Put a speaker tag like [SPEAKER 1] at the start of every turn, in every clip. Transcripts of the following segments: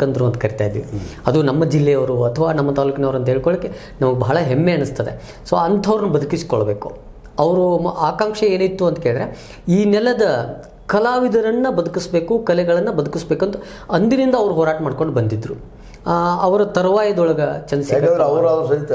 [SPEAKER 1] ಕಂದರು ಅಂತ ಕರಿತಾ ಇದ್ವಿ. ಅದು ನಮ್ಮ ಜಿಲ್ಲೆಯವರು ಅಥವಾ ನಮ್ಮ ತಾಲೂಕಿನವರು ಅಂತ ಹೇಳ್ಕೊಳ್ಳೋಕ್ಕೆ ನಮಗೆ ಬಹಳ ಹೆಮ್ಮೆ ಅನ್ನಿಸ್ತದೆ. ಸೊ ಅಂಥವ್ರನ್ನ ಬದುಕಿಸ್ಕೊಳ್ಬೇಕು. ಅವರು ಆಕಾಂಕ್ಷೆ ಏನಿತ್ತು ಅಂತ ಕೇಳಿದ್ರೆ ಈ ನೆಲದ ಕಲಾವಿದರನ್ನು ಬದುಕಿಸ್ಬೇಕು, ಕಲೆಗಳನ್ನು ಬದುಕಿಸ್ಬೇಕು ಅಂತ ಅಂದಿನಿಂದ ಅವ್ರು ಹೋರಾಟ ಮಾಡ್ಕೊಂಡು ಬಂದಿದ್ದರು. ಅವರ ತರುವಾಯದೊಳಗೆ
[SPEAKER 2] ಯಾಕಂದ್ರೆ ಅವರು ಸಹಿತ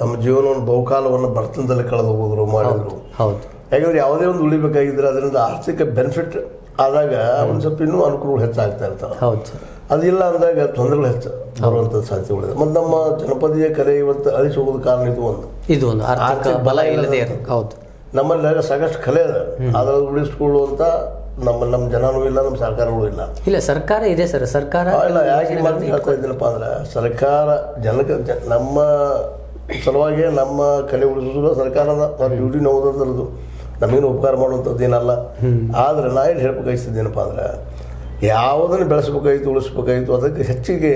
[SPEAKER 2] ನಮ್ಮ ಜೀವನವನ್ನು ಬಹುಕಾಲವನ್ನು ಬಡತನದಲ್ಲಿ ಕಳೆದು ಹೋಗೋದ್ರು ಮಾಡಿದ್ರು.
[SPEAKER 1] ಹೌದು.
[SPEAKER 2] ಯಾಕಂದ್ರೆ ಯಾವುದೇ ಒಂದು ಉಳಿಬೇಕಾಗಿದ್ರೆ ಅದರಿಂದ ಆರ್ಥಿಕ ಬೆನಿಫಿಟ್ ಆದಾಗ ಒಂದು ಸ್ವಲ್ಪ ಇನ್ನೂ ಅನುಕೂಲಗಳು ಹೆಚ್ಚಾಗ್ತಾ ಇರ್ತಾವೆ.
[SPEAKER 1] ಹೌದು.
[SPEAKER 2] ಅದಿಲ್ಲ ಅಂದಾಗ ತೊಂದರೆಗಳು ಹೆಚ್ಚು ಬರುವಂಥದ್ದು ಸಾಧ್ಯತೆಗಳಿದೆ. ಮತ್ತು ನಮ್ಮ ಜನಪದೀಯ ಕಲೆ ಇವತ್ತು ಅಳಿಸಿ ಹೋಗೋದು ಕಾರಣ ಇದು ಒಂದು
[SPEAKER 1] ಆರ್ಥಿಕ ಬಲ ಇಲ್ಲದೆ. ಹೌದು.
[SPEAKER 2] ನಮ್ಮಲ್ಲಿ ಸಾಕಷ್ಟು ಕಲೆ ಅದ, ಅದರ ಉಳಿಸ್ಕೊಳ್ಳುವಂಥ ನಮ್ಮ ಜನನೂ ಇಲ್ಲ, ನಮ್ಮ ಸರ್ಕಾರಗಳು ಇಲ್ಲ.
[SPEAKER 1] ಸರ್ಕಾರ ಇದೆ ಸರ್, ಸರ್ಕಾರ
[SPEAKER 2] ಇಲ್ಲ. ಯಾಕೆ ಮಾತು ಹೇಳ್ತಾ ಇದ್ದೀನಪ್ಪ ಅಂದ್ರೆ ಸರ್ಕಾರ ಜನಕ್ಕೆ ನಮ್ಮ ಸಲುವಾಗಿ ನಮ್ಮ ಕಲೆ ಉಳಿಸೋದು ಸರ್ಕಾರದ ಡ್ಯೂಟಿ ನೋಡೋದ್ರದ್ದು ನಮಗೇನು ಉಪಕಾರ ಮಾಡುವಂಥದ್ದು ಏನಲ್ಲ. ಆದರೆ ನಾ ಏನು ಹೇಳ್ಬೇಕಾಗಿದ್ದೇನಪ್ಪ ಅಂದ್ರೆ ಯಾವುದನ್ನು ಬೆಳೆಸ್ಬೇಕಾಗಿತ್ತು, ಉಳಿಸ್ಬೇಕಾಗಿತ್ತು, ಅದಕ್ಕೆ ಹೆಚ್ಚಿಗೆ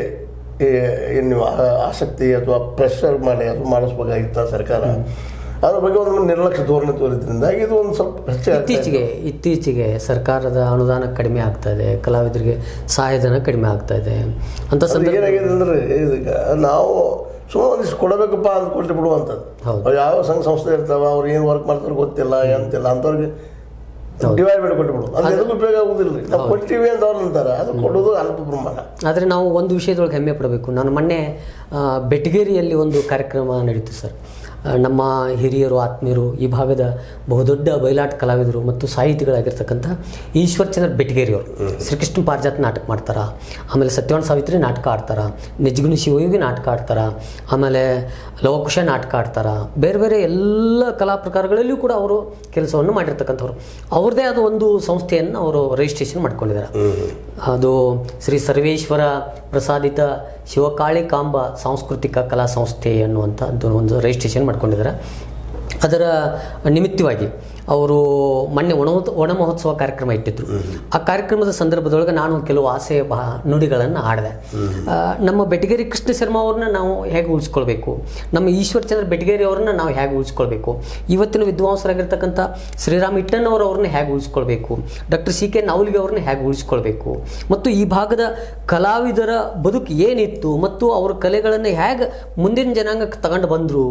[SPEAKER 2] ಏನು ಆಸಕ್ತಿ ಅಥವಾ ಪ್ರೆಷರ್ ಮಾಡಿ ಅದು ಮಾಡಿಸ್ಬೇಕಾಗಿತ್ತ ಸರ್ಕಾರ. ಅದ್ರ ಬಗ್ಗೆ ಒಂದು ನಿರ್ಲಕ್ಷ್ಯ ಧೋರಣೆ ತೋರಿದ್ರಿಂದ ಇದು ಒಂದು ಸ್ವಲ್ಪ ಹೆಚ್ಚು.
[SPEAKER 1] ಇತ್ತೀಚೆಗೆ ಸರ್ಕಾರದ ಅನುದಾನ ಕಡಿಮೆ ಆಗ್ತಾ ಇದೆ, ಕಲಾವಿದರಿಗೆ ಸಹಾಯಧನ ಕಡಿಮೆ ಆಗ್ತಾ ಇದೆ ಅಂತ
[SPEAKER 2] ಏನಾಗಿದೆ ಅಂದರೆ ಇದೀಗ ನಾವು ಸುಮ್ಮನೆ ಒಂದಿಷ್ಟು ಕೊಡಬೇಕಪ್ಪ ಅಂತ ಕೊಟ್ಟು ಬಿಡುವಂಥದ್ದು. ಯಾವ ಸಂಘ ಸಂಸ್ಥೆ ಇರ್ತಾವೆ, ಅವ್ರು ಏನು ವರ್ಕ್ ಮಾಡ್ತಾರೆ ಗೊತ್ತಿಲ್ಲ ಅಂತಿಲ್ಲ, ಅಂಥವ್ರಿಗೆ ಡಿವೈಡ್ ಮಾಡಿ ಕೊಟ್ಟು ಬಿಡೋದು. ಅದು ಎದಕ್ಕೂ ಉಪಯೋಗ ಆಗೋದಿಲ್ಲ. ನಾವು ಕೊಡ್ತೀವಿ ಅಂತ ಅವ್ರು ಅಂತಾರೆ, ಅದು ಕೊಡೋದು ಅಲ್ಪ ಪ್ರಮಾಣ.
[SPEAKER 1] ಆದರೆ ನಾವು ಒಂದು ವಿಷಯದೊಳಗೆ ಹೆಮ್ಮೆ ಪಡಬೇಕು. ನಾನು ಮೊನ್ನೆ ಬೆಟಗೇರಿಯಲ್ಲಿ ಒಂದು ಕಾರ್ಯಕ್ರಮ ನಡೀತು ಸರ್. ನಮ್ಮ ಹಿರಿಯರು, ಆತ್ಮೀಯರು, ಈ ಭಾಗದ ಬಹುದೊಡ್ಡ ಬಯಲಾಟ ಕಲಾವಿದರು ಮತ್ತು ಸಾಹಿತಿಗಳಾಗಿರ್ತಕ್ಕಂಥ ಈಶ್ವರಚಂದ್ರ ಬೆಟಗೇರಿಯವರು ಶ್ರೀಕೃಷ್ಣ ಪಾರಿಜಾತ ನಾಟಕ ಮಾಡ್ತಾರೆ, ಆಮೇಲೆ ಸತ್ಯವಾನ್ ಸಾವಿತ್ರಿ ನಾಟಕ ಆಡ್ತಾರೆ, ನಿಜಗುಣಿ ಶಿವಯೋಗಿ ನಾಟಕ ಆಡ್ತಾರೆ, ಆಮೇಲೆ ಲವಕುಶ ನಾಟಕ ಆಡ್ತಾರೆ. ಬೇರೆ ಬೇರೆ ಎಲ್ಲ ಕಲಾ ಪ್ರಕಾರಗಳಲ್ಲಿಯೂ ಕೂಡ ಅವರು ಕೆಲಸವನ್ನು ಮಾಡಿರ್ತಕ್ಕಂಥವ್ರು. ಅವ್ರದ್ದೇ ಆದ ಒಂದು ಸಂಸ್ಥೆಯನ್ನು ಅವರು ರಿಜಿಸ್ಟ್ರೇಷನ್ ಮಾಡ್ಕೊಂಡಿದ್ದಾರೆ. ಅದು ಶ್ರೀ ಸರ್ವೇಶ್ವರ ಪ್ರಸಾದಿತ ಶಿವಕಾಳಿಕಾಂಬ ಸಾಂಸ್ಕೃತಿಕ ಕಲಾ ಸಂಸ್ಥೆ ಅನ್ನುವಂಥದ್ದು ಒಂದು ರಿಜಿಸ್ಟ್ರೇಷನ್ ಮಾಡ್ಕೊಂಡಿದ್ದಾರೆ. ಅದರ ನಿಮಿತ್ತವಾಗಿ ಅವರು ಮೊನ್ನೆ ಒಣ ಮಹೋತ್ಸವ ಕಾರ್ಯಕ್ರಮ ಇಟ್ಟಿದ್ರು. ಆ ಕಾರ್ಯಕ್ರಮದ ಸಂದರ್ಭದೊಳಗೆ ನಾನು ಕೆಲವು ಆಸೆಯ ನುಡಿಗಳನ್ನು ಆಡಿದೆ. ನಮ್ಮ ಬೆಟಗೇರಿ ಕೃಷ್ಣ ಶರ್ಮಾ ಅವ್ರನ್ನ ನಾವು ಹೇಗೆ ಉಳಿಸ್ಕೊಳ್ಬೇಕು, ನಮ್ಮ ಈಶ್ವರಚಂದ್ರ ಬೆಟಗೇರಿ ಅವ್ರನ್ನ ನಾವು ಹೇಗೆ ಉಳಿಸ್ಕೊಳ್ಬೇಕು, ಇವತ್ತಿನ ವಿದ್ವಾಂಸರಾಗಿರ್ತಕ್ಕಂಥ ಶ್ರೀರಾಮ್ ಇಟ್ಟಣ್ಣವ್ರನ್ನ ಹೇಗೆ ಉಳಿಸ್ಕೊಳ್ಬೇಕು, ಡಾಕ್ಟರ್ ಸಿ ಕೆ ನಾವಲ್ಗಿ ಅವ್ರನ್ನ ಹೇಗೆ ಉಳಿಸ್ಕೊಳ್ಬೇಕು, ಮತ್ತು ಈ ಭಾಗದ ಕಲಾವಿದರ ಬದುಕು ಏನಿತ್ತು ಮತ್ತು ಅವರ ಕಲೆಗಳನ್ನು ಹೇಗೆ ಮುಂದಿನ ಜನಾಂಗಕ್ಕೆ ತಗೊಂಡು ಬಂದರು,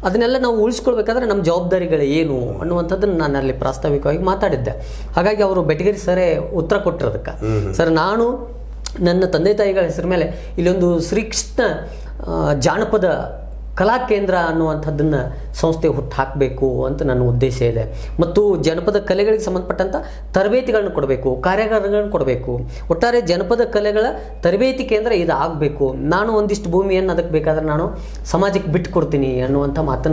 [SPEAKER 1] ಅದನ್ನೆಲ್ಲ ನಾವು ಉಳಿಸ್ಕೊಳ್ಬೇಕಾದ್ರೆ ನಮ್ಮ ಜವಾಬ್ದಾರಿಗಳು ಏನು ಅನ್ನುವಂಥದ್ದನ್ನು ನಾನು ಅಲ್ಲಿ ಪ್ರಾಸ್ತಾವಿಕವಾಗಿ ಮಾತಾಡಿದ್ದೆ. ಹಾಗಾಗಿ ಅವರು ಬೆಟಗೇರಿ ಸರೇ ಉತ್ತರ ಕೊಟ್ಟಿರೋದಕ್ಕೆ, ಸರ್ ನಾನು ನನ್ನ ತಂದೆ ತಾಯಿಗಳ ಹೆಸರ ಮೇಲೆ ಇಲ್ಲೊಂದು ಶ್ರೀಕೃಷ್ಣ ಜಾನಪದ ಕಲಾ ಕೇಂದ್ರ ಅನ್ನುವಂಥದ್ದನ್ನು ಸಂಸ್ಥೆ ಹುಟ್ಟು ಹಾಕಬೇಕು ಅಂತ ನನ್ನ ಉದ್ದೇಶ ಇದೆ. ಮತ್ತು ಜನಪದ ಕಲೆಗಳಿಗೆ ಸಂಬಂಧಪಟ್ಟಂಥ ತರಬೇತಿಗಳನ್ನು ಕೊಡಬೇಕು, ಕಾರ್ಯಾಗಾರಗಳನ್ನು ಕೊಡಬೇಕು. ಒಟ್ಟಾರೆ ಜನಪದ ಕಲೆಗಳ ತರಬೇತಿ ಕೇಂದ್ರ ಇದು ಆಗಬೇಕು. ನಾನು ಒಂದಿಷ್ಟು ಭೂಮಿಯನ್ನು ಅದಕ್ಕೆ ಬೇಕಾದರೆ ನಾನು ಸಮಾಜಕ್ಕೆ ಬಿಟ್ಟು ಕೊಡ್ತೀನಿ ಅನ್ನುವಂಥ ಮಾತನ್ನು